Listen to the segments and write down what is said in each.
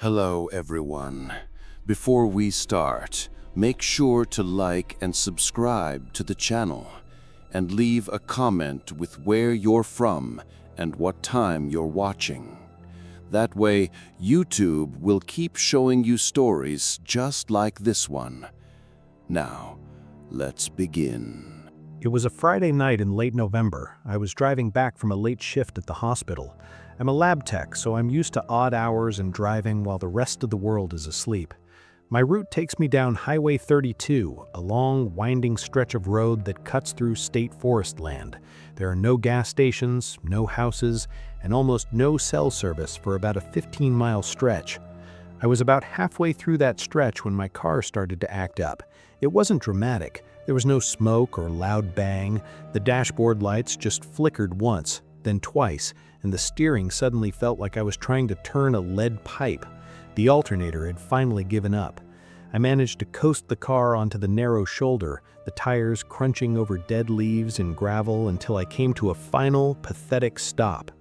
Hello everyone. Before we start, make sure to like and subscribe to the channel and leave a comment with where you're from and what time you're watching. That way, YouTube will keep showing you stories just like this one. Now, let's begin. It was a Friday night in late November. I was driving back from a late shift at the hospital. I'm a lab tech, so I'm used to odd hours and driving while the rest of the world is asleep. My route takes me down Highway 32, a long, winding stretch of road that cuts through state forest land. There are no gas stations, no houses, and almost no cell service for about a 15-mile stretch. I was about halfway through that stretch when my car started to act up. It wasn't dramatic. There was no smoke or loud bang. The dashboard lights just flickered once, then twice, and the steering suddenly felt like I was trying to turn a lead pipe. The alternator had finally given up. I managed to coast the car onto the narrow shoulder, the tires crunching over dead leaves and gravel until I came to a final, pathetic stop.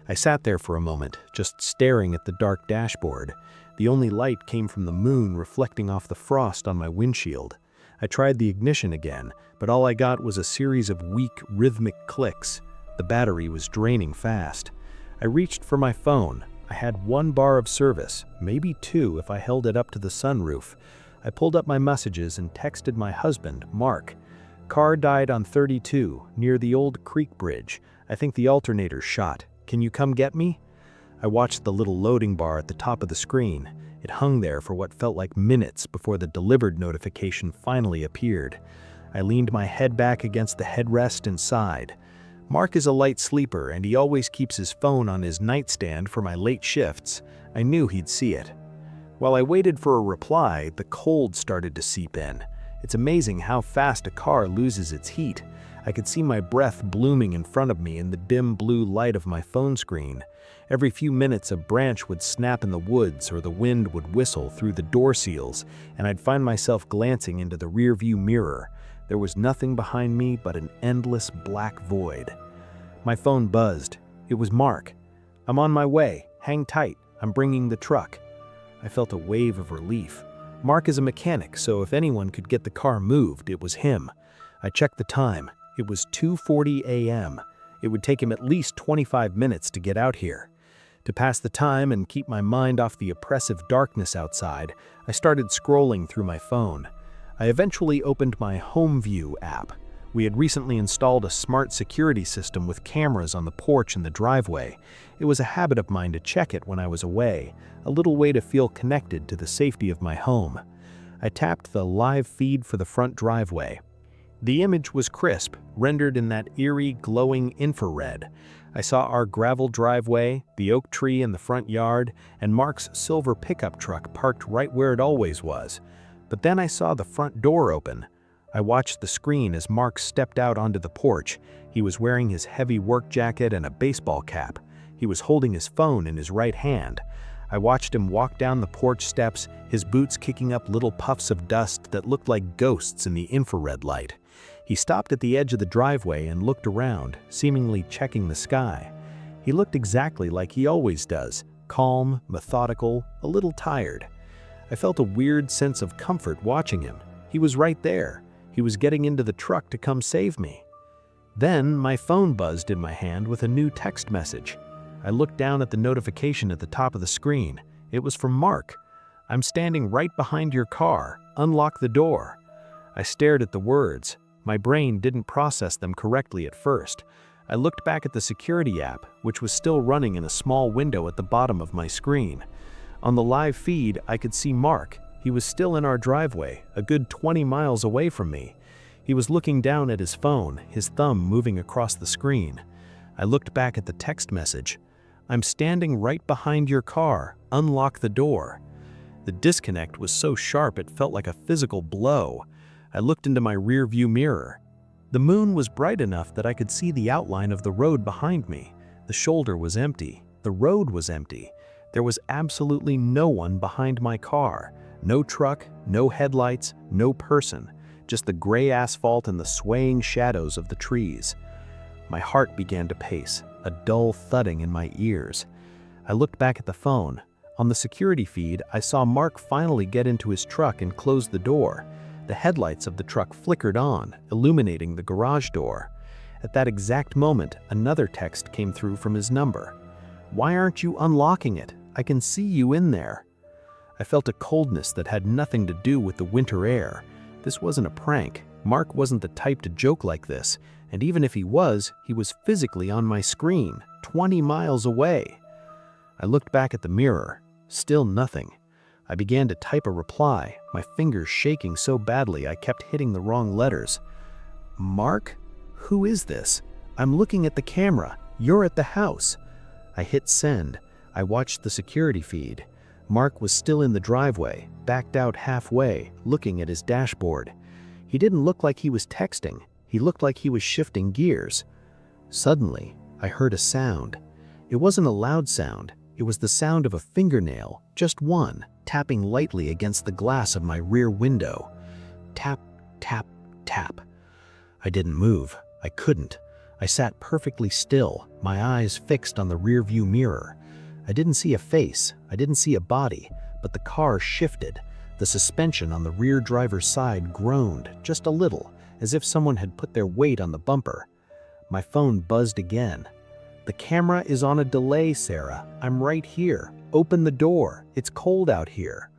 I sat there for a moment, just staring at the dark dashboard. The only light came from the moon reflecting off the frost on my windshield. I tried the ignition again, but all I got was a series of weak, rhythmic clicks. The battery was draining fast. I reached for my phone. I had 1 bar of service, maybe 2 if I held it up to the sunroof. I pulled up my messages and texted my husband, Mark. Car died on 32, near the old creek bridge. I think the alternator's shot. Can you come get me? I watched the little loading bar at the top of the screen. It hung there for what felt like minutes before the delivered notification finally appeared. I leaned my head back against the headrest and sighed. Mark is a light sleeper and he always keeps his phone on his nightstand for my late shifts. I knew he'd see it. While I waited for a reply, the cold started to seep in. It's amazing how fast a car loses its heat. I could see my breath blooming in front of me in the dim blue light of my phone screen. Every few minutes a branch would snap in the woods or the wind would whistle through the door seals, and I'd find myself glancing into the rearview mirror. There was nothing behind me but an endless black void. My phone buzzed. It was Mark. I'm on my way. Hang tight. I'm bringing the truck. I felt a wave of relief. Mark is a mechanic, so if anyone could get the car moved, it was him. I checked the time. It was 2:40 a.m. It would take him at least 25 minutes to get out here. To pass the time and keep my mind off the oppressive darkness outside, I started scrolling through my phone. I eventually opened my Home View app. We had recently installed a smart security system with cameras on the porch and the driveway. It was a habit of mine to check it when I was away, a little way to feel connected to the safety of my home. I tapped the live feed for the front driveway. The image was crisp, rendered in that eerie, glowing infrared. I saw our gravel driveway, the oak tree in the front yard, and Mark's silver pickup truck parked right where it always was. But then I saw the front door open. I watched the screen as Mark stepped out onto the porch. He was wearing his heavy work jacket and a baseball cap. He was holding his phone in his right hand. I watched him walk down the porch steps, his boots kicking up little puffs of dust that looked like ghosts in the infrared light. He stopped at the edge of the driveway and looked around, seemingly checking the sky. He looked exactly like he always does, calm, methodical, a little tired. I felt a weird sense of comfort watching him. He was right there. He was getting into the truck to come save me. Then my phone buzzed in my hand with a new text message. I looked down at the notification at the top of the screen. It was from Mark. I'm standing right behind your car. Unlock the door. I stared at the words. My brain didn't process them correctly at first. I looked back at the security app, which was still running in a small window at the bottom of my screen. On the live feed, I could see Mark. He was still in our driveway, a good 20 miles away from me. He was looking down at his phone, his thumb moving across the screen. I looked back at the text message. I'm standing right behind your car. Unlock the door. The disconnect was so sharp it felt like a physical blow. I looked into my rearview mirror. The moon was bright enough that I could see the outline of the road behind me. The shoulder was empty. The road was empty. There was absolutely no one behind my car. No truck, no headlights, no person. Just the gray asphalt and the swaying shadows of the trees. My heart began to pace, a dull thudding in my ears. I looked back at the phone. On the security feed, I saw Mark finally get into his truck and close the door. The headlights of the truck flickered on, illuminating the garage door. At that exact moment, another text came through from his number. "Why aren't you unlocking it? I can see you in there." I felt a coldness that had nothing to do with the winter air. This wasn't a prank. Mark wasn't the type to joke like this, and even if he was physically on my screen, 20 miles away. I looked back at the mirror. Still nothing. I began to type a reply, my fingers shaking so badly I kept hitting the wrong letters. "Mark? Who is this? I'm looking at the camera. You're at the house." I hit send. I watched the security feed. Mark was still in the driveway, backed out halfway, looking at his dashboard. He didn't look like he was texting. He looked like he was shifting gears. Suddenly, I heard a sound. It wasn't a loud sound. It was the sound of a fingernail, just one, tapping lightly against the glass of my rear window. Tap, tap, tap. I didn't move. I couldn't. I sat perfectly still, my eyes fixed on the rearview mirror. I didn't see a face. I didn't see a body, but the car shifted. The suspension on the rear driver's side groaned just a little, as if someone had put their weight on the bumper. My phone buzzed again. "The camera is on a delay, Sarah. I'm right here. Open the door. It's cold out here."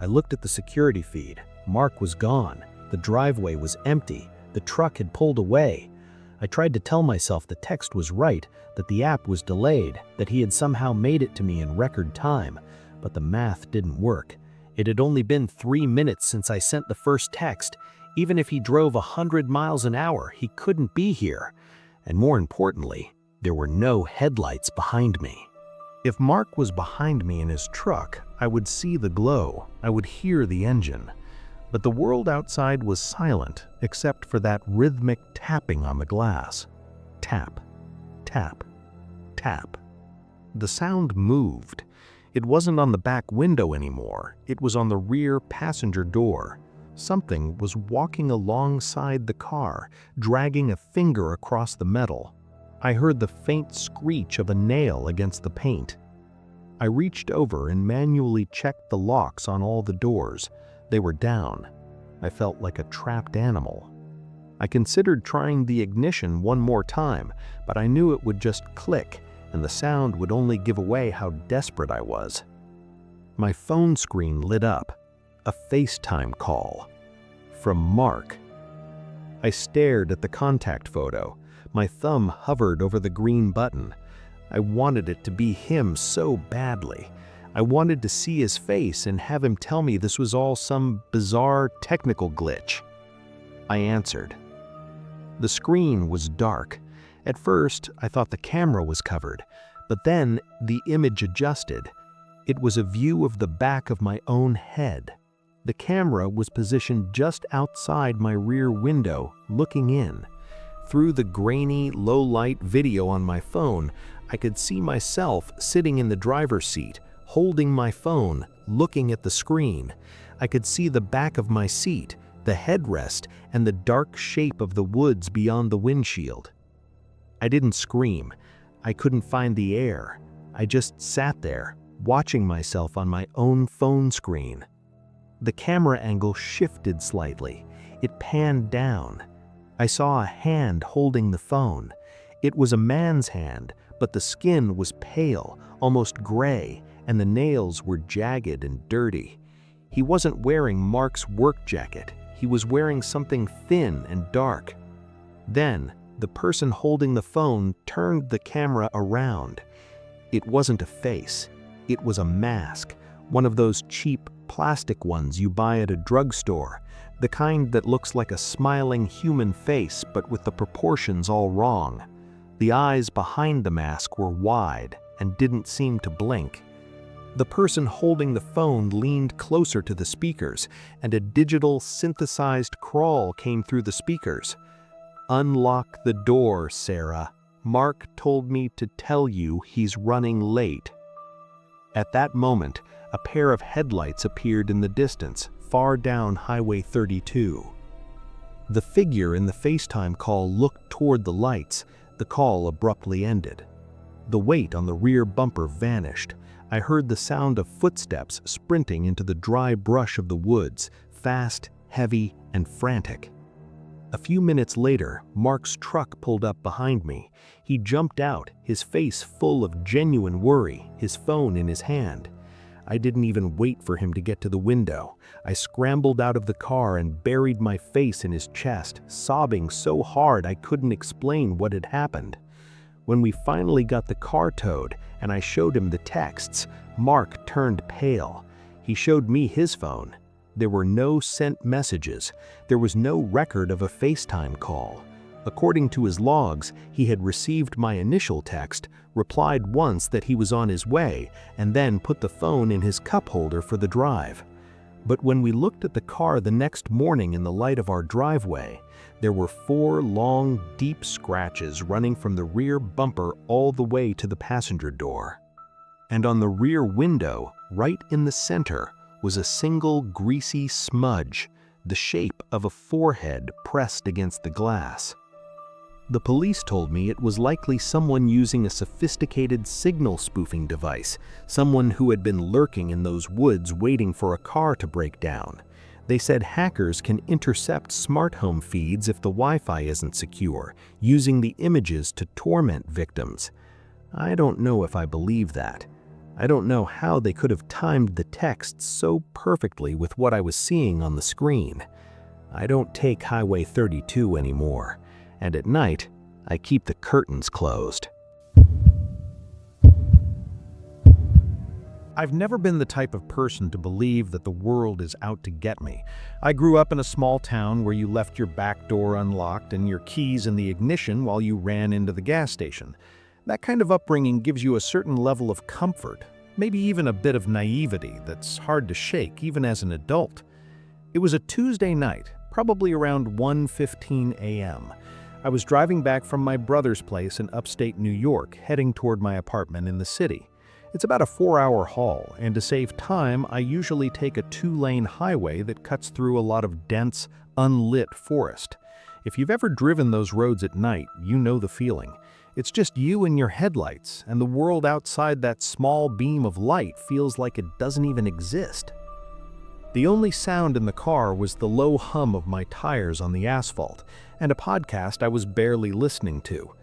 I looked at the security feed. Mark was gone. The driveway was empty. The truck had pulled away. I tried to tell myself the text was right, that the app was delayed, that he had somehow made it to me in record time, but the math didn't work. It had only been 3 minutes since I sent the first text. Even if he drove 100 miles an hour, he couldn't be here. And more importantly, there were no headlights behind me. If Mark was behind me in his truck, I would see the glow. I would hear the engine. But the world outside was silent, except for that rhythmic tapping on the glass. Tap, tap, tap. The sound moved. It wasn't on the back window anymore. It was on the rear passenger door. Something was walking alongside the car, dragging a finger across the metal. I heard the faint screech of a nail against the paint. I reached over and manually checked the locks on all the doors. They were down. I felt like a trapped animal. I considered trying the ignition one more time, but I knew it would just click, and the sound would only give away how desperate I was. My phone screen lit up. A FaceTime call. From Mark. I stared at the contact photo. My thumb hovered over the green button. I wanted it to be him so badly. I wanted to see his face and have him tell me this was all some bizarre technical glitch. I answered. The screen was dark. At first, I thought the camera was covered, but then the image adjusted. It was a view of the back of my own head. The camera was positioned just outside my rear window, looking in. Through the grainy, low-light video on my phone, I could see myself sitting in the driver's seat, holding my phone, looking at the screen. I could see the back of my seat, the headrest, and the dark shape of the woods beyond the windshield. I didn't scream. I couldn't find the air. I just sat there, watching myself on my own phone screen. The camera angle shifted slightly. It panned down. I saw a hand holding the phone. It was a man's hand, but the skin was pale, almost gray, and the nails were jagged and dirty. He wasn't wearing Mark's work jacket. He was wearing something thin and dark. Then, the person holding the phone turned the camera around. It wasn't a face. It was a mask, one of those cheap plastic ones you buy at a drugstore, the kind that looks like a smiling human face but with the proportions all wrong. The eyes behind the mask were wide and didn't seem to blink. The person holding the phone leaned closer to the speakers, and a digital synthesized crawl came through the speakers. "Unlock the door, Sarah. Mark told me to tell you he's running late." At that moment, a pair of headlights appeared in the distance, far down Highway 32. The figure in the FaceTime call looked toward the lights. The call abruptly ended. The weight on the rear bumper vanished. I heard the sound of footsteps sprinting into the dry brush of the woods, fast, heavy, and frantic. A few minutes later, Mark's truck pulled up behind me. He jumped out, his face full of genuine worry, his phone in his hand. I didn't even wait for him to get to the window. I scrambled out of the car and buried my face in his chest, sobbing so hard I couldn't explain what had happened. When we finally got the car towed and I showed him the texts, Mark turned pale. He showed me his phone. There were no sent messages. There was no record of a FaceTime call. According to his logs, he had received my initial text, replied once that he was on his way, and then put the phone in his cup holder for the drive. But when we looked at the car the next morning in the light of our driveway, there were 4 long, deep scratches running from the rear bumper all the way to the passenger door. And on the rear window, right in the center, was a single greasy smudge, the shape of a forehead pressed against the glass. The police told me it was likely someone using a sophisticated signal spoofing device, someone who had been lurking in those woods waiting for a car to break down. They said hackers can intercept smart home feeds if the Wi-Fi isn't secure, using the images to torment victims. I don't know if I believe that. I don't know how they could have timed the texts so perfectly with what I was seeing on the screen. I don't take Highway 32 anymore, and at night, I keep the curtains closed. I've never been the type of person to believe that the world is out to get me. I grew up in a small town where you left your back door unlocked and your keys in the ignition while you ran into the gas station. That kind of upbringing gives you a certain level of comfort, maybe even a bit of naivety that's hard to shake even as an adult. It was a Tuesday night, probably around 1:15 a.m. I was driving back from my brother's place in upstate New York, heading toward my apartment in the city. It's about a 4-hour haul, and to save time, I usually take a 2-lane highway that cuts through a lot of dense, unlit forest. If you've ever driven those roads at night, you know the feeling. It's just you and your headlights, and the world outside that small beam of light feels like it doesn't even exist. The only sound in the car was the low hum of my tires on the asphalt, and a podcast I was barely listening to.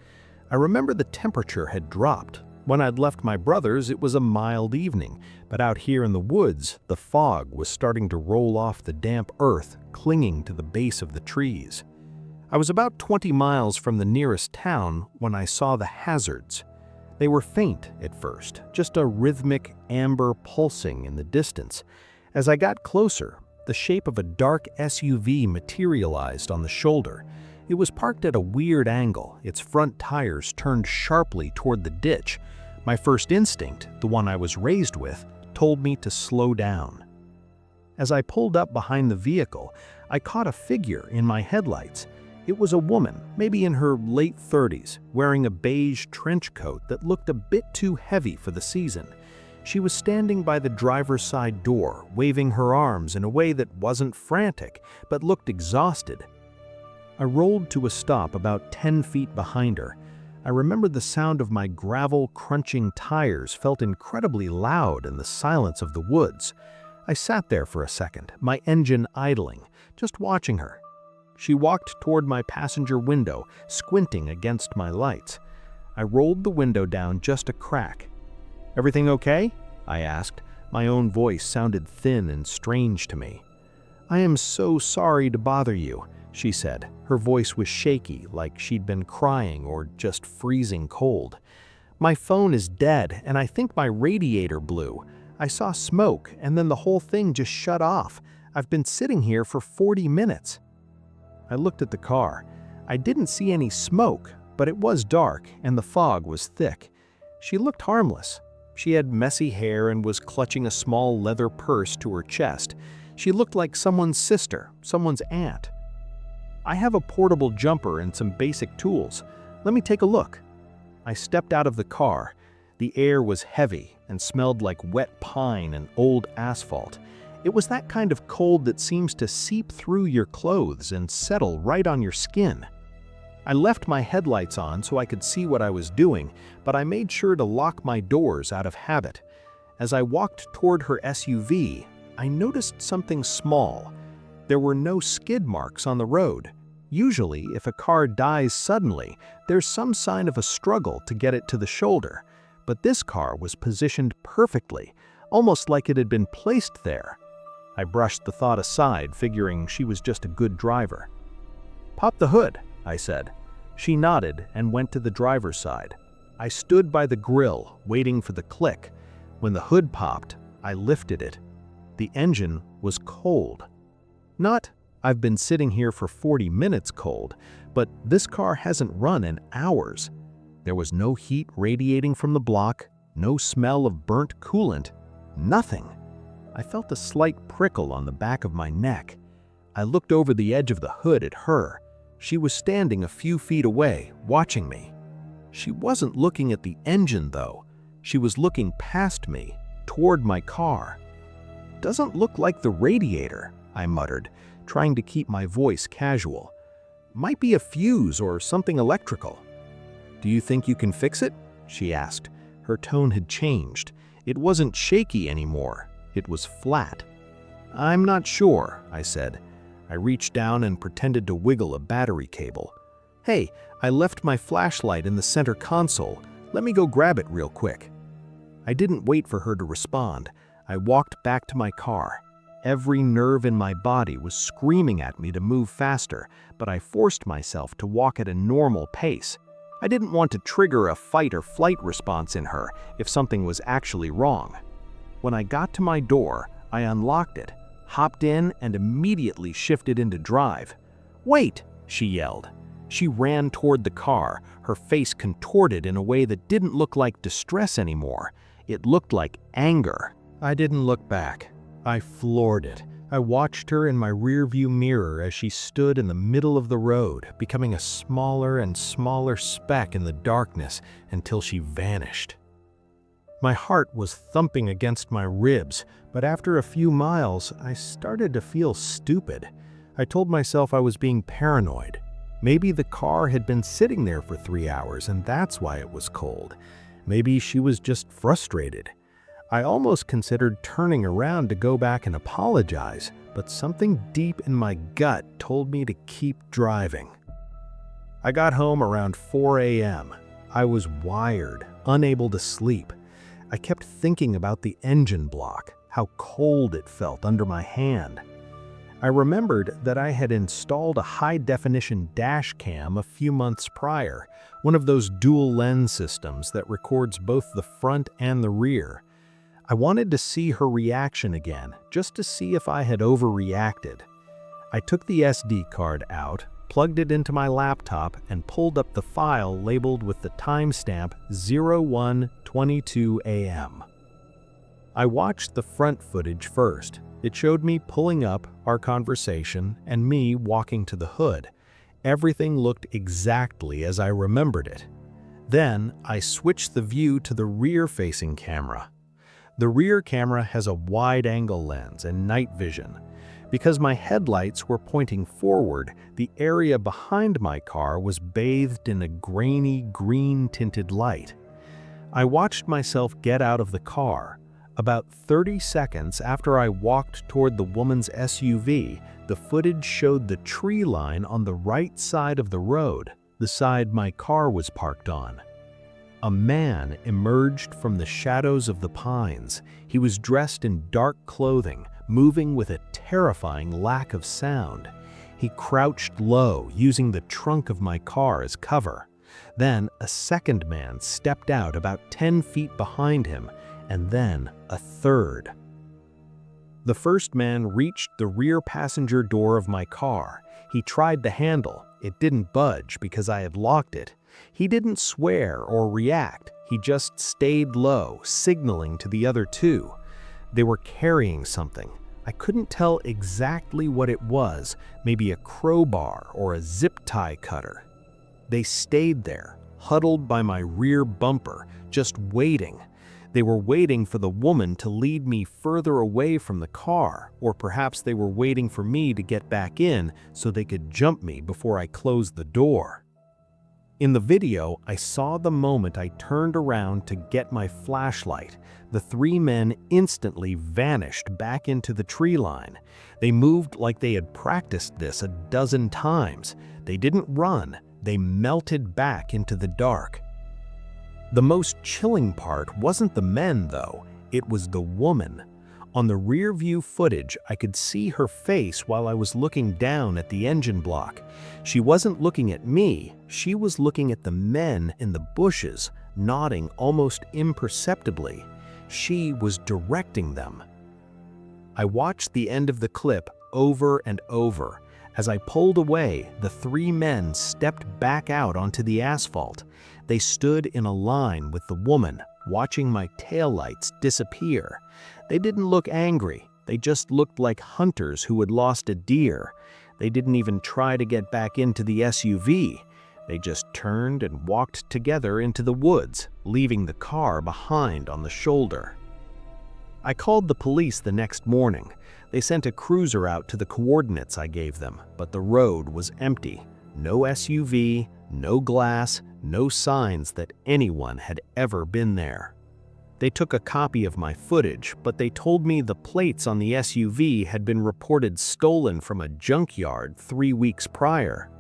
I remember the temperature had dropped. When I'd left my brother's, it was a mild evening, but out here in the woods, the fog was starting to roll off the damp earth, clinging to the base of the trees. I was about 20 miles from the nearest town when I saw the hazards. They were faint at first, just a rhythmic amber pulsing in the distance. As I got closer, the shape of a dark SUV materialized on the shoulder. It was parked at a weird angle, its front tires turned sharply toward the ditch. My first instinct, the one I was raised with, told me to slow down. As I pulled up behind the vehicle, I caught a figure in my headlights. It was a woman, maybe in her late 30s, wearing a beige trench coat that looked a bit too heavy for the season. She was standing by the driver's side door, waving her arms in a way that wasn't frantic, but looked exhausted. I rolled to a stop about 10 feet behind her. I remembered the sound of my gravel-crunching tires felt incredibly loud in the silence of the woods. I sat there for a second, my engine idling, just watching her. She walked toward my passenger window, squinting against my lights. I rolled the window down just a crack. "Everything okay?" I asked. My own voice sounded thin and strange to me. "I am so sorry to bother you," she said. Her voice was shaky, like she'd been crying or just freezing cold. "My phone is dead, and I think my radiator blew. I saw smoke, and then the whole thing just shut off. I've been sitting here for 40 minutes. I looked at the car. I didn't see any smoke, but it was dark, and the fog was thick. She looked harmless. She had messy hair and was clutching a small leather purse to her chest. She looked like someone's sister, someone's aunt. "I have a portable jumper and some basic tools. Let me take a look." I stepped out of the car. The air was heavy and smelled like wet pine and old asphalt. It was that kind of cold that seems to seep through your clothes and settle right on your skin. I left my headlights on so I could see what I was doing, but I made sure to lock my doors out of habit. As I walked toward her SUV, I noticed something small. There were no skid marks on the road. Usually, if a car dies suddenly, there's some sign of a struggle to get it to the shoulder. But this car was positioned perfectly, almost like it had been placed there. I brushed the thought aside, figuring she was just a good driver. "Pop the hood," I said. She nodded and went to the driver's side. I stood by the grill, waiting for the click. When the hood popped, I lifted it. The engine was cold. Not, "I've been sitting here for 40 minutes" cold, but this car hasn't run in hours. There was no heat radiating from the block, no smell of burnt coolant, nothing. I felt a slight prickle on the back of my neck. I looked over the edge of the hood at her. She was standing a few feet away, watching me. She wasn't looking at the engine, though. She was looking past me, toward my car. "Doesn't look like the radiator," I muttered, trying to keep my voice casual. "Might be a fuse or something electrical." "Do you think you can fix it?" she asked. Her tone had changed. It wasn't shaky anymore. It was flat. "I'm not sure," I said. I reached down and pretended to wiggle a battery cable. "Hey, I left my flashlight in the center console. Let me go grab it real quick." I didn't wait for her to respond. I walked back to my car. Every nerve in my body was screaming at me to move faster, but I forced myself to walk at a normal pace. I didn't want to trigger a fight or flight response in her if something was actually wrong. When I got to my door, I unlocked it, hopped in, and immediately shifted into drive. "Wait!" she yelled. She ran toward the car, her face contorted in a way that didn't look like distress anymore. It looked like anger. I didn't look back. I floored it. I watched her in my rearview mirror as she stood in the middle of the road, becoming a smaller and smaller speck in the darkness until she vanished. My heart was thumping against my ribs, but after a few miles, I started to feel stupid. I told myself I was being paranoid. Maybe the car had been sitting there for 3 hours and that's why it was cold. Maybe she was just frustrated. I almost considered turning around to go back and apologize, but something deep in my gut told me to keep driving. I got home around 4 a.m. I was wired, unable to sleep. I kept thinking about the engine block, how cold it felt under my hand. I remembered that I had installed a high-definition dash cam a few months prior, one of those dual lens systems that records both the front and the rear. I wanted to see her reaction again, just to see if I had overreacted. I took the SD card out, plugged it into my laptop, and pulled up the file labeled with the timestamp 01:22 a.m. I watched the front footage first. It showed me pulling up, our conversation, and me walking to the hood. Everything looked exactly as I remembered it. Then I switched the view to the rear-facing camera. The rear camera has a wide-angle lens and night vision. Because my headlights were pointing forward, the area behind my car was bathed in a grainy, green-tinted light. I watched myself get out of the car. About 30 seconds after I walked toward the woman's SUV, the footage showed the tree line on the right side of the road, the side my car was parked on. A man emerged from the shadows of the pines. He was dressed in dark clothing, moving with a terrifying lack of sound. He crouched low, using the trunk of my car as cover. Then a second man stepped out about 10 feet behind him, and then a third. The first man reached the rear passenger door of my car. He tried the handle. It didn't budge because I had locked it. He didn't swear or react. He just stayed low, signaling to the other two. They were carrying something. I couldn't tell exactly what it was, maybe a crowbar or a zip tie cutter. They stayed there, huddled by my rear bumper, just waiting. They were waiting for the woman to lead me further away from the car, or perhaps they were waiting for me to get back in so they could jump me before I closed the door. In the video, I saw the moment I turned around to get my flashlight. The three men instantly vanished back into the tree line. They moved like they had practiced this a dozen times. They didn't run, they melted back into the dark. The most chilling part wasn't the men, though. It was the woman. On the rear view footage, I could see her face while I was looking down at the engine block. She wasn't looking at me, she was looking at the men in the bushes, nodding almost imperceptibly. She was directing them. I watched the end of the clip over and over. As I pulled away, the three men stepped back out onto the asphalt. They stood in a line with the woman, watching my taillights disappear. They didn't look angry, they just looked like hunters who had lost a deer. They didn't even try to get back into the SUV. They just turned and walked together into the woods, leaving the car behind on the shoulder. I called the police the next morning. They sent a cruiser out to the coordinates I gave them, but the road was empty. No SUV, no glass, no signs that anyone had ever been there. They took a copy of my footage, but they told me the plates on the SUV had been reported stolen from a junkyard 3 weeks prior.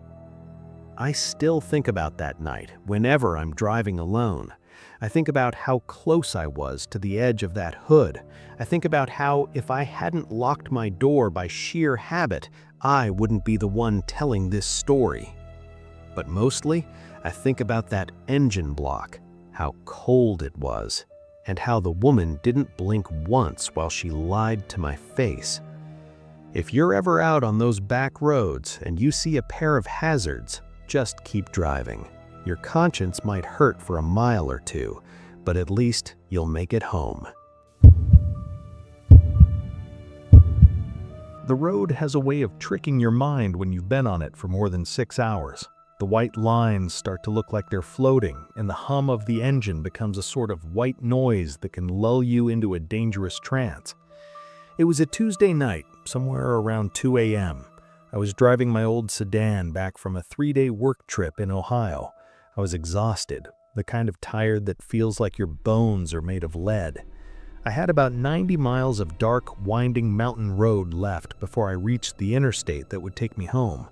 I still think about that night whenever I'm driving alone. I think about how close I was to the edge of that hood. I think about how if I hadn't locked my door by sheer habit, I wouldn't be the one telling this story. But mostly, I think about that engine block, how cold it was, and how the woman didn't blink once while she lied to my face. If you're ever out on those back roads and you see a pair of hazards, just keep driving. Your conscience might hurt for a mile or two, but at least you'll make it home. The road has a way of tricking your mind when you've been on it for more than 6 hours. The white lines start to look like they're floating, and the hum of the engine becomes a sort of white noise that can lull you into a dangerous trance. It was a Tuesday night, somewhere around 2 a.m. I was driving my old sedan back from a 3-day work trip in Ohio. I was exhausted, the kind of tired that feels like your bones are made of lead. I had about 90 miles of dark, winding mountain road left before I reached the interstate that would take me home.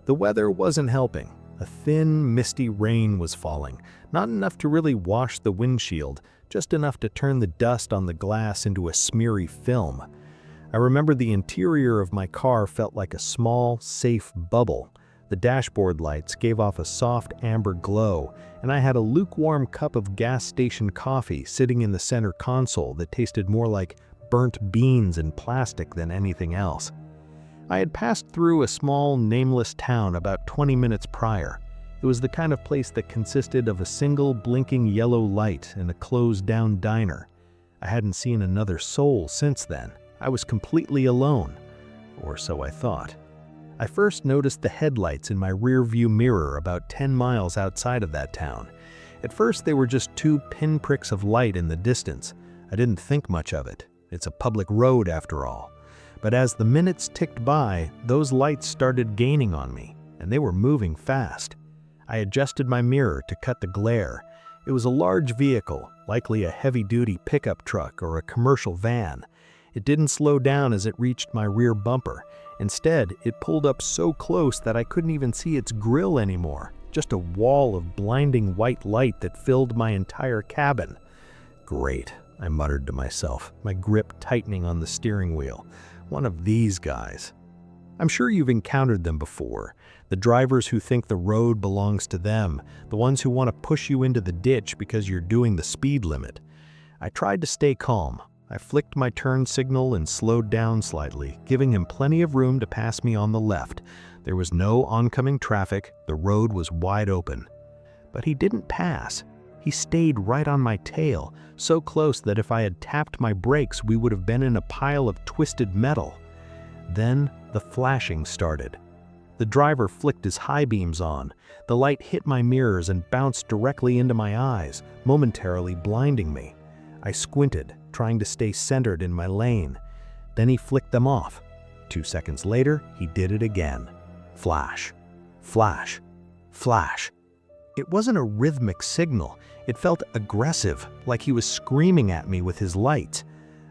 The weather wasn't helping. A thin, misty rain was falling, not enough to really wash the windshield, just enough to turn the dust on the glass into a smeary film. I remember the interior of my car felt like a small, safe bubble. The dashboard lights gave off a soft amber glow, and I had a lukewarm cup of gas station coffee sitting in the center console that tasted more like burnt beans and plastic than anything else. I had passed through a small, nameless town about 20 minutes prior. It was the kind of place that consisted of a single blinking yellow light and a closed-down diner. I hadn't seen another soul since then. I was completely alone, or so I thought. I first noticed the headlights in my rear-view mirror about 10 miles outside of that town. At first, they were just 2 pinpricks of light in the distance. I didn't think much of it. It's a public road after all. But as the minutes ticked by, those lights started gaining on me, and they were moving fast. I adjusted my mirror to cut the glare. It was a large vehicle, likely a heavy-duty pickup truck or a commercial van. It didn't slow down as it reached my rear bumper. Instead, it pulled up so close that I couldn't even see its grille anymore, just a wall of blinding white light that filled my entire cabin. Great, I muttered to myself, my grip tightening on the steering wheel. One of these guys. I'm sure you've encountered them before. The drivers who think the road belongs to them, the ones who want to push you into the ditch because you're doing the speed limit. I tried to stay calm. I flicked my turn signal and slowed down slightly, giving him plenty of room to pass me on the left. There was no oncoming traffic, the road was wide open. But he didn't pass. He stayed right on my tail, so close that if I had tapped my brakes, we would have been in a pile of twisted metal. Then the flashing started. The driver flicked his high beams on. The light hit my mirrors and bounced directly into my eyes, momentarily blinding me. I squinted, trying to stay centered in my lane. Then he flicked them off. 2 seconds later, he did it again. Flash, flash, flash. It wasn't a rhythmic signal. It felt aggressive, like he was screaming at me with his lights.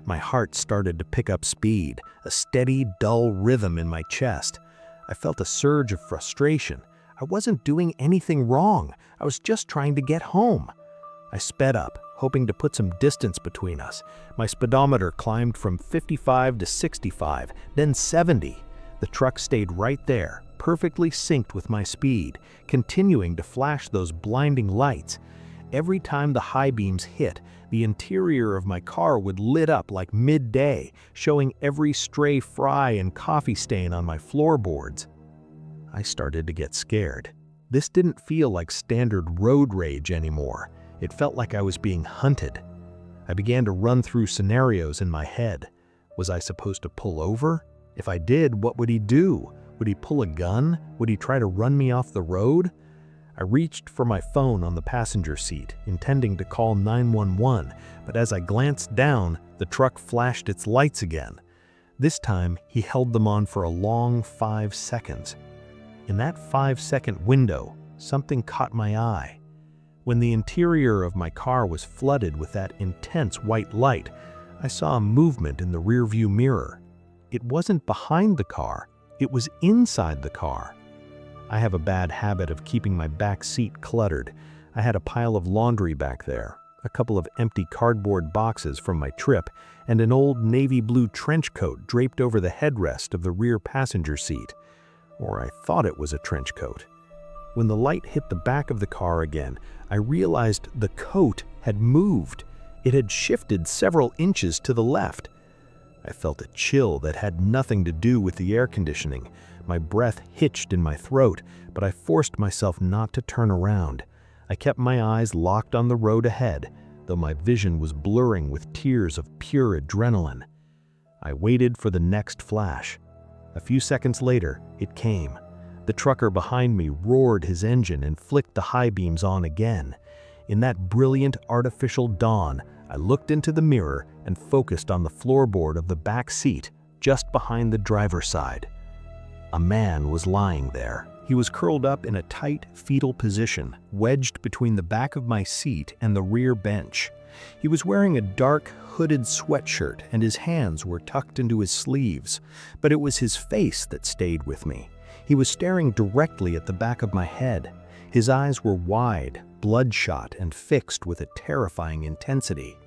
My heart started to pick up speed, a steady, dull rhythm in my chest. I felt a surge of frustration. I wasn't doing anything wrong. I was just trying to get home. I sped up, hoping to put some distance between us. My speedometer climbed from 55 to 65, then 70. The truck stayed right there, perfectly synced with my speed, continuing to flash those blinding lights. Every time the high beams hit, the interior of my car would lit up like midday, showing every stray fry and coffee stain on my floorboards. I started to get scared. This didn't feel like standard road rage anymore. It felt like I was being hunted. I began to run through scenarios in my head. Was I supposed to pull over? If I did, what would he do? Would he pull a gun? Would he try to run me off the road? I reached for my phone on the passenger seat, intending to call 911, but as I glanced down, the truck flashed its lights again. This time, he held them on for a long 5 seconds. In that 5-second window, something caught my eye. When the interior of my car was flooded with that intense white light, I saw a movement in the rearview mirror. It wasn't behind the car, it was inside the car. I have a bad habit of keeping my back seat cluttered. I had a pile of laundry back there, a couple of empty cardboard boxes from my trip, and an old navy blue trench coat draped over the headrest of the rear passenger seat. Or I thought it was a trench coat. When the light hit the back of the car again, I realized the coat had moved. It had shifted several inches to the left. I felt a chill that had nothing to do with the air conditioning. My breath hitched in my throat, but I forced myself not to turn around. I kept my eyes locked on the road ahead, though my vision was blurring with tears of pure adrenaline. I waited for the next flash. A few seconds later, it came. The trucker behind me roared his engine and flicked the high beams on again. In that brilliant artificial dawn, I looked into the mirror and focused on the floorboard of the back seat, just behind the driver's side. A man was lying there. He was curled up in a tight, fetal position, wedged between the back of my seat and the rear bench. He was wearing a dark, hooded sweatshirt, and his hands were tucked into his sleeves. But it was his face that stayed with me. He was staring directly at the back of my head. His eyes were wide, bloodshot, and fixed with a terrifying intensity.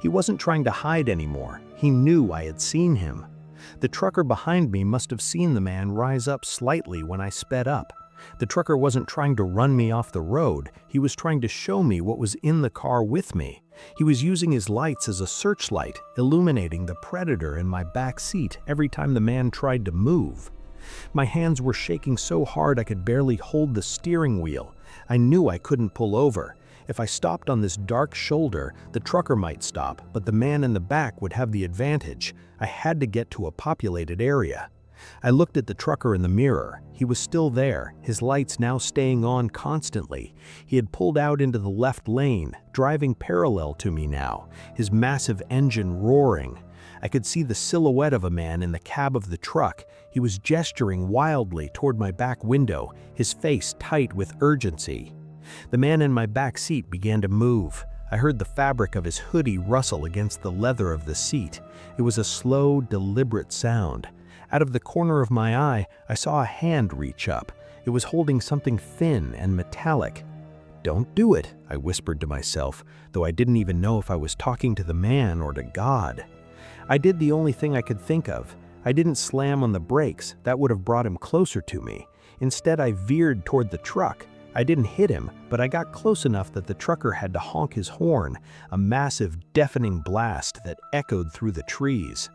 He wasn't trying to hide anymore. He knew I had seen him. The trucker behind me must have seen the man rise up slightly when I sped up. The trucker wasn't trying to run me off the road. He was trying to show me what was in the car with me. He was using his lights as a searchlight, illuminating the predator in my back seat every time the man tried to move. My hands were shaking so hard I could barely hold the steering wheel. I knew I couldn't pull over. If I stopped on this dark shoulder, the trucker might stop, but the man in the back would have the advantage. I had to get to a populated area. I looked at the trucker in the mirror. He was still there, his lights now staying on constantly. He had pulled out into the left lane, driving parallel to me now, his massive engine roaring. I could see the silhouette of a man in the cab of the truck. He was gesturing wildly toward my back window, his face tight with urgency. The man in my back seat began to move. I heard the fabric of his hoodie rustle against the leather of the seat. It was a slow, deliberate sound. Out of the corner of my eye, I saw a hand reach up. It was holding something thin and metallic. "Don't do it," I whispered to myself, though I didn't even know if I was talking to the man or to God. I did the only thing I could think of. I didn't slam on the brakes. That would have brought him closer to me. Instead, I veered toward the truck. I didn't hit him, but I got close enough that the trucker had to honk his horn, a massive, deafening blast that echoed through the trees.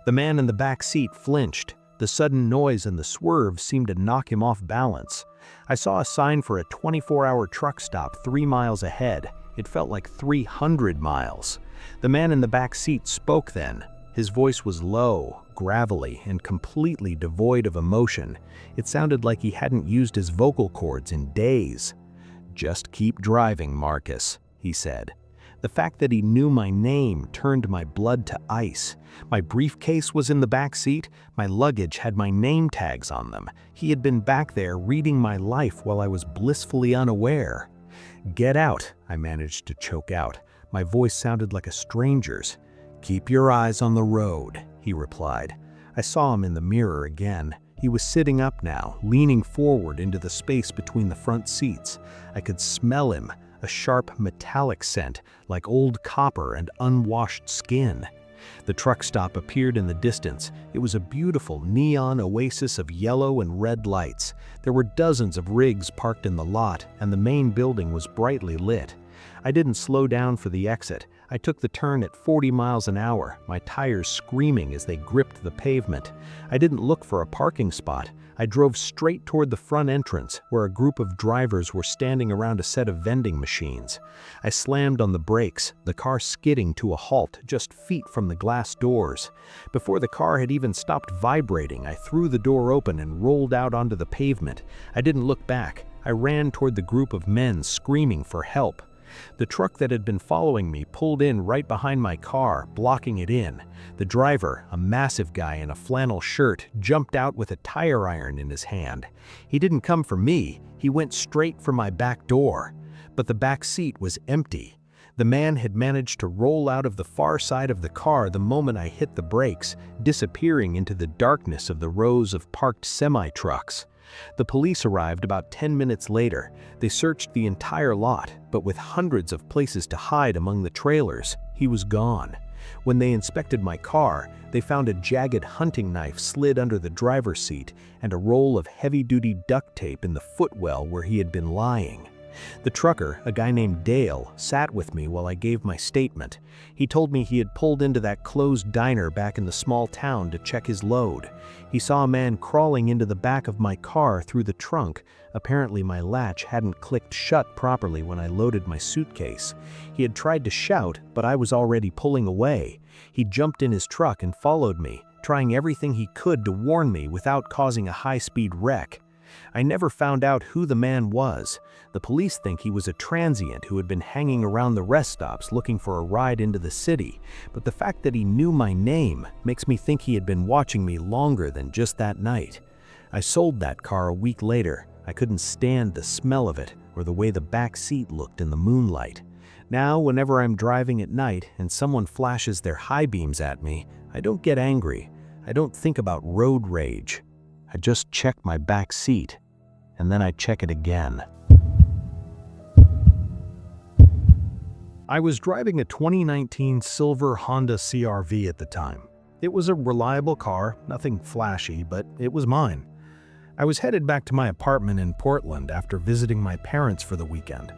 The man in the back seat flinched. The sudden noise and the swerve seemed to knock him off balance. I saw a sign for a 24-hour truck stop 3 miles ahead. It felt like 300 miles. The man in the back seat spoke then. His voice was low, gravelly, and completely devoid of emotion. It sounded like he hadn't used his vocal cords in days. "Just keep driving, Marcus," he said. The fact that he knew my name turned my blood to ice. My briefcase was in the back seat. My luggage had my name tags on them. He had been back there reading my life while I was blissfully unaware. "Get out," I managed to choke out. My voice sounded like a stranger's. "Keep your eyes on the road," he replied. I saw him in the mirror again. He was sitting up now, leaning forward into the space between the front seats. I could smell him, a sharp metallic scent, like old copper and unwashed skin. The truck stop appeared in the distance. It was a beautiful neon oasis of yellow and red lights. There were dozens of rigs parked in the lot, and the main building was brightly lit. I didn't slow down for the exit. I took the turn at 40 miles an hour, my tires screaming as they gripped the pavement. I didn't look for a parking spot. I drove straight toward the front entrance, where a group of drivers were standing around a set of vending machines. I slammed on the brakes, the car skidding to a halt just feet from the glass doors. Before the car had even stopped vibrating, I threw the door open and rolled out onto the pavement. I didn't look back. I ran toward the group of men screaming for help. The truck that had been following me pulled in right behind my car, blocking it in. The driver, a massive guy in a flannel shirt, jumped out with a tire iron in his hand. He didn't come for me, he went straight for my back door. But the back seat was empty. The man had managed to roll out of the far side of the car the moment I hit the brakes, disappearing into the darkness of the rows of parked semi-trucks. The police arrived about 10 minutes later. They searched the entire lot, but with hundreds of places to hide among the trailers, he was gone. When they inspected my car, they found a jagged hunting knife slid under the driver's seat and a roll of heavy-duty duct tape in the footwell where he had been lying. The trucker, a guy named Dale, sat with me while I gave my statement. He told me he had pulled into that closed diner back in the small town to check his load. He saw a man crawling into the back of my car through the trunk. Apparently my latch hadn't clicked shut properly when I loaded my suitcase. He had tried to shout, but I was already pulling away. He jumped in his truck and followed me, trying everything he could to warn me without causing a high-speed wreck. I never found out who the man was. The police think he was a transient who had been hanging around the rest stops looking for a ride into the city, but the fact that he knew my name makes me think he had been watching me longer than just that night. I sold that car a week later. I couldn't stand the smell of it or the way the back seat looked in the moonlight. Now, whenever I'm driving at night and someone flashes their high beams at me, I don't get angry. I don't think about road rage. I just check my back seat, and then I check it again. I was driving a 2019 silver Honda CR-V at the time. It was a reliable car, nothing flashy, but it was mine. I was headed back to my apartment in Portland after visiting my parents for the weekend.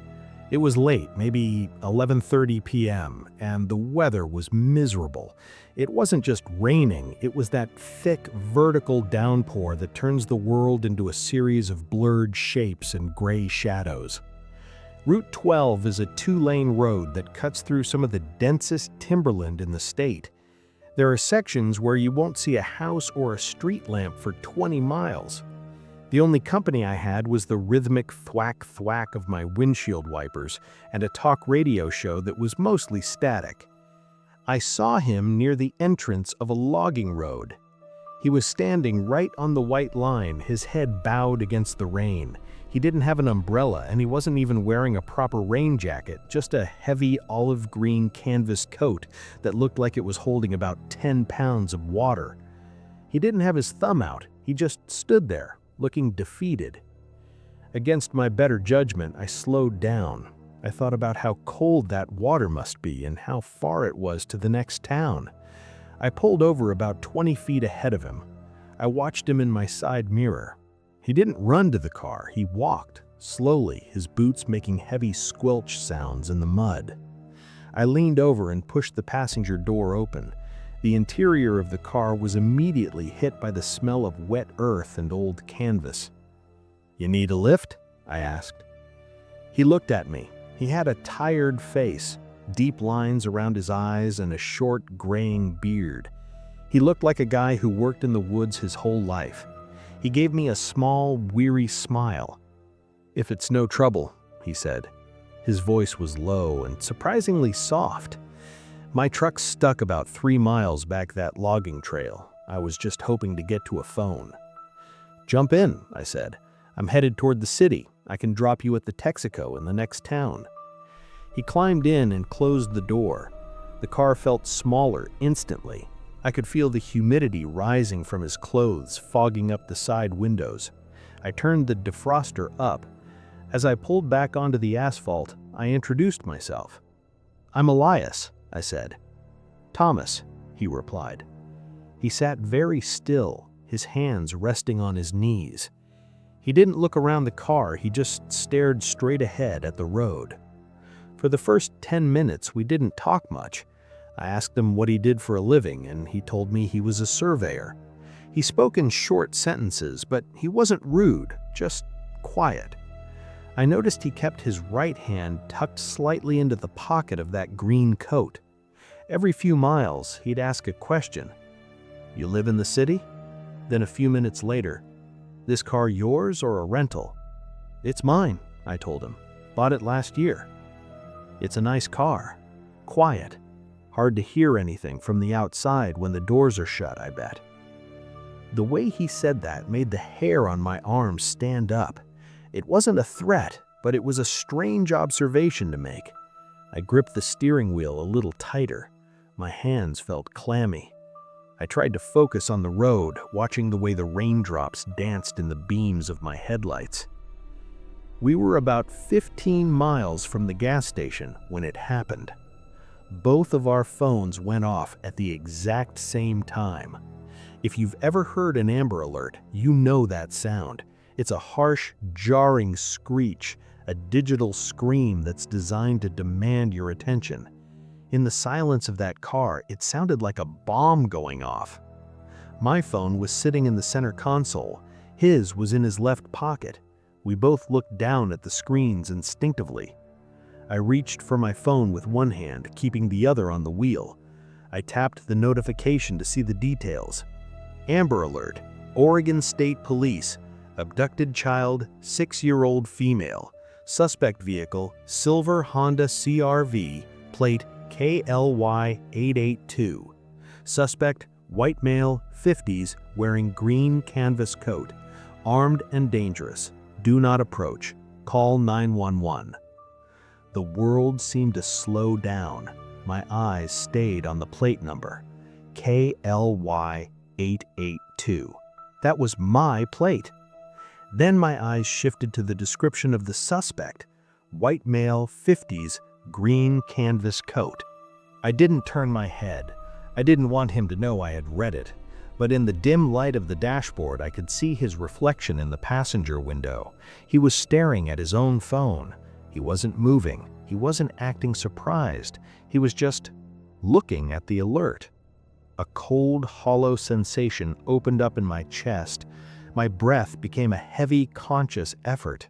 It was late, maybe 11:30 p.m., and the weather was miserable. It wasn't just raining, it was that thick, vertical downpour that turns the world into a series of blurred shapes and gray shadows. Route 12 is a two-lane road that cuts through some of the densest timberland in the state. There are sections where you won't see a house or a street lamp for 20 miles. The only company I had was the rhythmic thwack-thwack of my windshield wipers and a talk radio show that was mostly static. I saw him near the entrance of a logging road. He was standing right on the white line, his head bowed against the rain. He didn't have an umbrella, and he wasn't even wearing a proper rain jacket, just a heavy olive green canvas coat that looked like it was holding about 10 pounds of water. He didn't have his thumb out, he just stood there, looking defeated. Against my better judgment, I slowed down. I thought about how cold that water must be and how far it was to the next town. I pulled over about 20 feet ahead of him. I watched him in my side mirror. He didn't run to the car, he walked, slowly, his boots making heavy squelch sounds in the mud. I leaned over and pushed the passenger door open. The interior of the car was immediately hit by the smell of wet earth and old canvas. "You need a lift?" I asked. He looked at me. He had a tired face, deep lines around his eyes and a short, graying beard. He looked like a guy who worked in the woods his whole life. He gave me a small, weary smile. "If it's no trouble," he said. His voice was low and surprisingly soft. My truck stuck about 3 miles back that logging trail. I was just hoping to get to a phone. "Jump in," I said. "I'm headed toward the city. I can drop you at the Texaco in the next town." He climbed in and closed the door. The car felt smaller instantly. I could feel the humidity rising from his clothes, fogging up the side windows. I turned the defroster up. As I pulled back onto the asphalt, I introduced myself. "I'm Elias," I said. "Thomas," he replied. He sat very still, his hands resting on his knees. He didn't look around the car, he just stared straight ahead at the road. For the first 10 minutes, we didn't talk much. I asked him what he did for a living, and he told me he was a surveyor. He spoke in short sentences, but he wasn't rude, just quiet. I noticed he kept his right hand tucked slightly into the pocket of that green coat. Every few miles, he'd ask a question. "You live in the city?" Then a few minutes later, "This car yours or a rental?" "It's mine," I told him. "Bought it last year." "It's a nice car. Quiet. Hard to hear anything from the outside when the doors are shut, I bet." The way he said that made the hair on my arms stand up. It wasn't a threat, but it was a strange observation to make. I gripped the steering wheel a little tighter. My hands felt clammy. I tried to focus on the road, watching the way the raindrops danced in the beams of my headlights. We were about 15 miles from the gas station when it happened. Both of our phones went off at the exact same time. If you've ever heard an Amber Alert, you know that sound. It's a harsh, jarring screech, a digital scream that's designed to demand your attention. In the silence of that car, it sounded like a bomb going off. My phone was sitting in the center console. His was in his left pocket. We both looked down at the screens instinctively. I reached for my phone with one hand, keeping the other on the wheel. I tapped the notification to see the details. Amber Alert, Oregon State Police, abducted child, 6-year-old female. Suspect vehicle, silver Honda CR-V, plate KLY882. Suspect, white male, 50s, wearing green canvas coat. Armed and dangerous. Do not approach. Call 911. The world seemed to slow down. My eyes stayed on the plate number. KLY882. That was my plate. Then my eyes shifted to the description of the suspect. White male, 50s, green canvas coat. I didn't turn my head. I didn't want him to know I had read it. But in the dim light of the dashboard, I could see his reflection in the passenger window. He was staring at his own phone. He wasn't moving. He wasn't acting surprised. He was just looking at the alert. A cold, hollow sensation opened up in my chest. My breath became a heavy, conscious effort.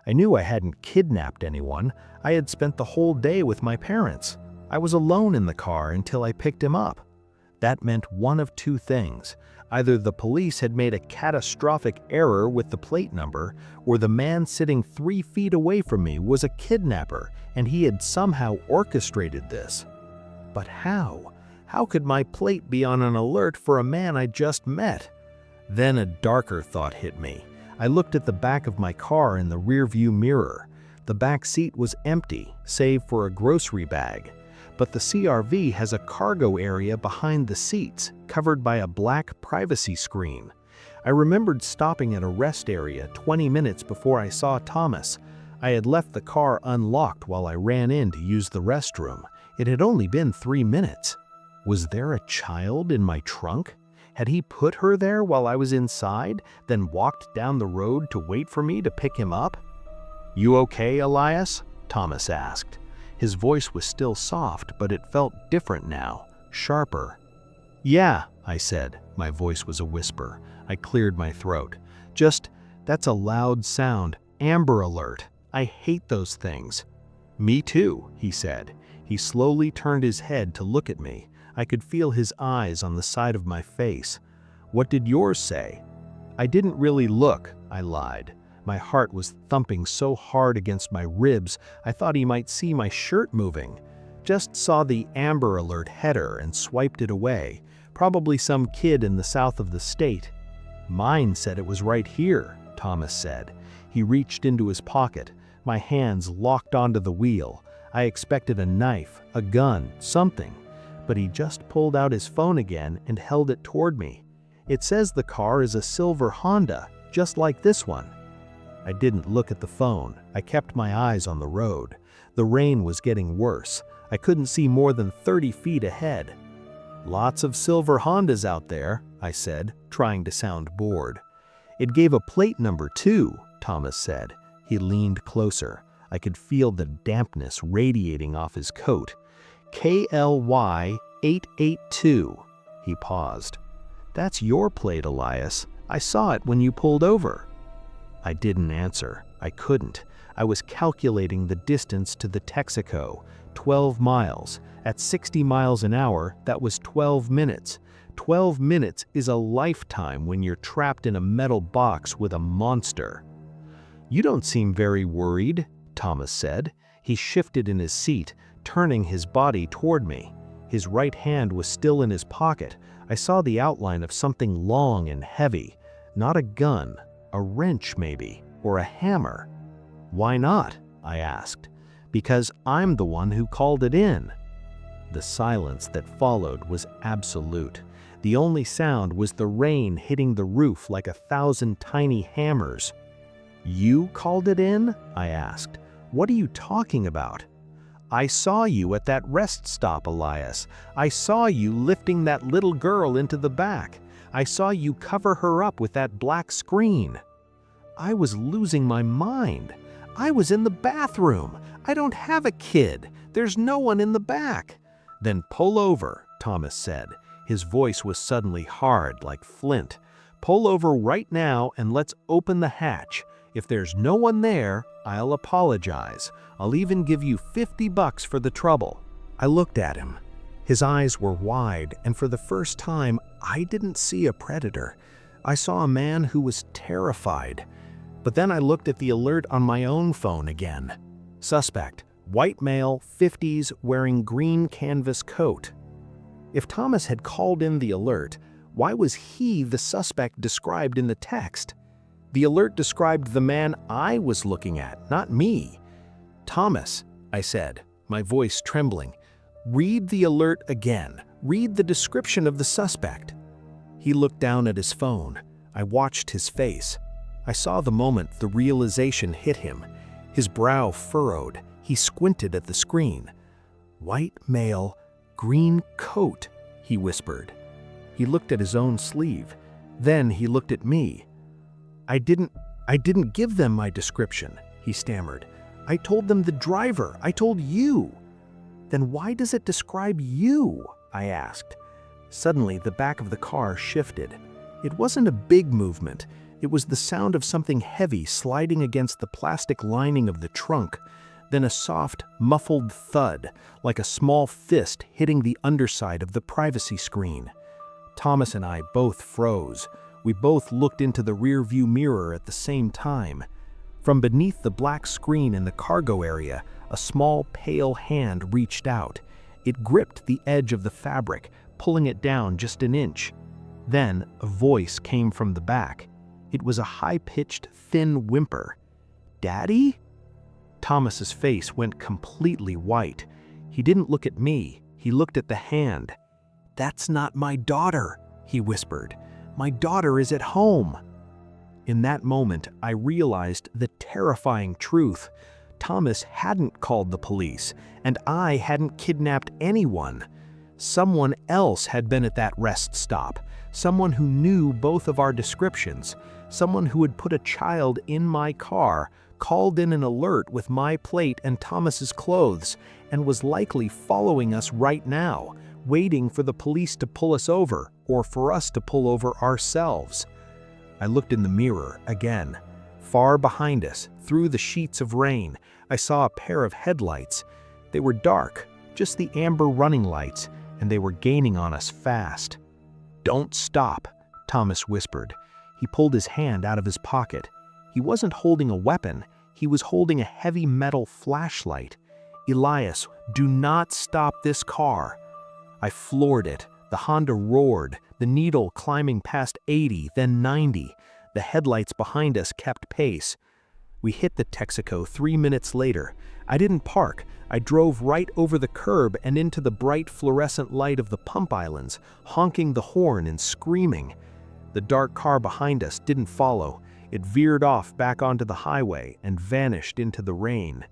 I knew I hadn't kidnapped anyone. I had spent the whole day with my parents. I was alone in the car until I picked him up. That meant one of two things. Either the police had made a catastrophic error with the plate number, or the man sitting 3 feet away from me was a kidnapper, and he had somehow orchestrated this. But how? How could my plate be on an alert for a man I just met? Then a darker thought hit me. I looked at the back of my car in the rearview mirror. The back seat was empty, save for a grocery bag. But the CR-V has a cargo area behind the seats, covered by a black privacy screen. I remembered stopping at a rest area 20 minutes before I saw Thomas. I had left the car unlocked while I ran in to use the restroom. It had only been 3 minutes. Was there a child in my trunk? Had he put her there while I was inside, then walked down the road to wait for me to pick him up? "You okay, Elias?" Thomas asked. His voice was still soft, but it felt different now, sharper. "Yeah," I said. My voice was a whisper. I cleared my throat. That's a loud sound. Amber Alert. I hate those things." "Me too," he said. He slowly turned his head to look at me. I could feel his eyes on the side of my face. "What did yours say?" "I didn't really look," I lied. My heart was thumping so hard against my ribs, I thought he might see my shirt moving. Just saw the Amber Alert header and swiped it away. Probably some kid in the south of the state. "Mine said it was right here," Thomas said. He reached into his pocket, my hands locked onto the wheel. I expected a knife, a gun, something, but he just pulled out his phone again and held it toward me. It says the car is a silver Honda, just like this one. I didn't look at the phone. I kept my eyes on the road. The rain was getting worse. I couldn't see more than 30 feet ahead. "Lots of silver Hondas out there," I said, trying to sound bored. "It gave a plate number too," Thomas said. He leaned closer. I could feel the dampness radiating off his coat. "KLY 882. He paused. "That's your plate, Elias. I saw it when you pulled over." I didn't answer. I couldn't. I was calculating the distance to the Texaco, 12 miles. At 60 miles an hour, that was 12 minutes. 12 minutes is a lifetime when you're trapped in a metal box with a monster. "You don't seem very worried," Thomas said. He shifted in his seat, turning his body toward me. His right hand was still in his pocket. I saw the outline of something long and heavy. Not a gun, a wrench maybe, or a hammer. "Why not?" I asked. "Because I'm the one who called it in." The silence that followed was absolute. The only sound was the rain hitting the roof like 1,000 tiny hammers. "You called it in?" I asked. "What are you talking about?" "I saw you at that rest stop, Elias. I saw you lifting that little girl into the back. I saw you cover her up with that black screen." I was losing my mind. "I was in the bathroom. I don't have a kid. There's no one in the back." "Then pull over," Thomas said. His voice was suddenly hard like flint. "Pull over right now and let's open the hatch. If there's no one there, I'll apologize. I'll even give you $50 for the trouble." I looked at him. His eyes were wide, and for the first time, I didn't see a predator. I saw a man who was terrified. But then I looked at the alert on my own phone again. Suspect, white male, 50s, wearing green canvas coat. If Thomas had called in the alert, why was he the suspect described in the text? The alert described the man I was looking at, not me. "Thomas," I said, my voice trembling, "read the alert again. Read the description of the suspect." He looked down at his phone. I watched his face. I saw the moment the realization hit him. His brow furrowed. He squinted at the screen. "White male, green coat," he whispered. He looked at his own sleeve. Then he looked at me. I didn't give them my description," he stammered. "I told them the driver. I told you." "Then why does it describe you?" I asked. Suddenly, the back of the car shifted. It wasn't a big movement. It was the sound of something heavy sliding against the plastic lining of the trunk, then a soft, muffled thud, like a small fist hitting the underside of the privacy screen. Thomas and I both froze. We both looked into the rearview mirror at the same time. From beneath the black screen in the cargo area, a small, pale hand reached out. It gripped the edge of the fabric, pulling it down just an inch. Then a voice came from the back. It was a high-pitched, thin whimper. "Daddy?" Thomas's face went completely white. He didn't look at me. He looked at the hand. "That's not my daughter," he whispered. "My daughter is at home." In that moment, I realized the terrifying truth. Thomas hadn't called the police, and I hadn't kidnapped anyone. Someone else had been at that rest stop. Someone who knew both of our descriptions. Someone who had put a child in my car, called in an alert with my plate and Thomas's clothes, and was likely following us right now, waiting for the police to pull us over, or for us to pull over ourselves. I looked in the mirror again. Far behind us, through the sheets of rain, I saw a pair of headlights. They were dark, just the amber running lights, and they were gaining on us fast. "Don't stop," Thomas whispered. He pulled his hand out of his pocket. He wasn't holding a weapon. He was holding a heavy metal flashlight. "Elias, do not stop this car." I floored it. The Honda roared, the needle climbing past 80, then 90. The headlights behind us kept pace. We hit the Texaco 3 minutes later. I didn't park. I drove right over the curb and into the bright fluorescent light of the pump islands, honking the horn and screaming. The dark car behind us didn't follow. It veered off back onto the highway and vanished into the rain.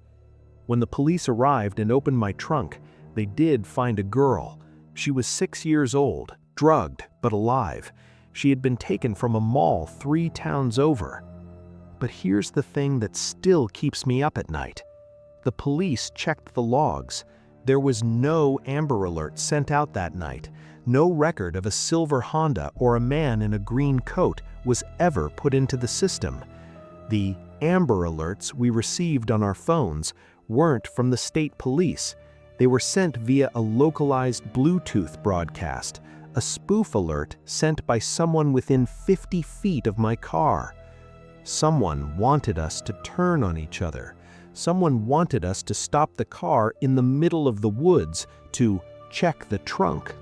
When the police arrived and opened my trunk, they did find a girl. She was 6 years old, drugged but alive. She had been taken from a mall 3 towns over. But here's the thing that still keeps me up at night. The police checked the logs. There was no Amber Alert sent out that night. No record of a silver Honda or a man in a green coat was ever put into the system. The Amber Alerts we received on our phones weren't from the state police. They were sent via a localized Bluetooth broadcast, a spoof alert sent by someone within 50 feet of my car. Someone wanted us to turn on each other. Someone wanted us to stop the car in the middle of the woods to check the trunk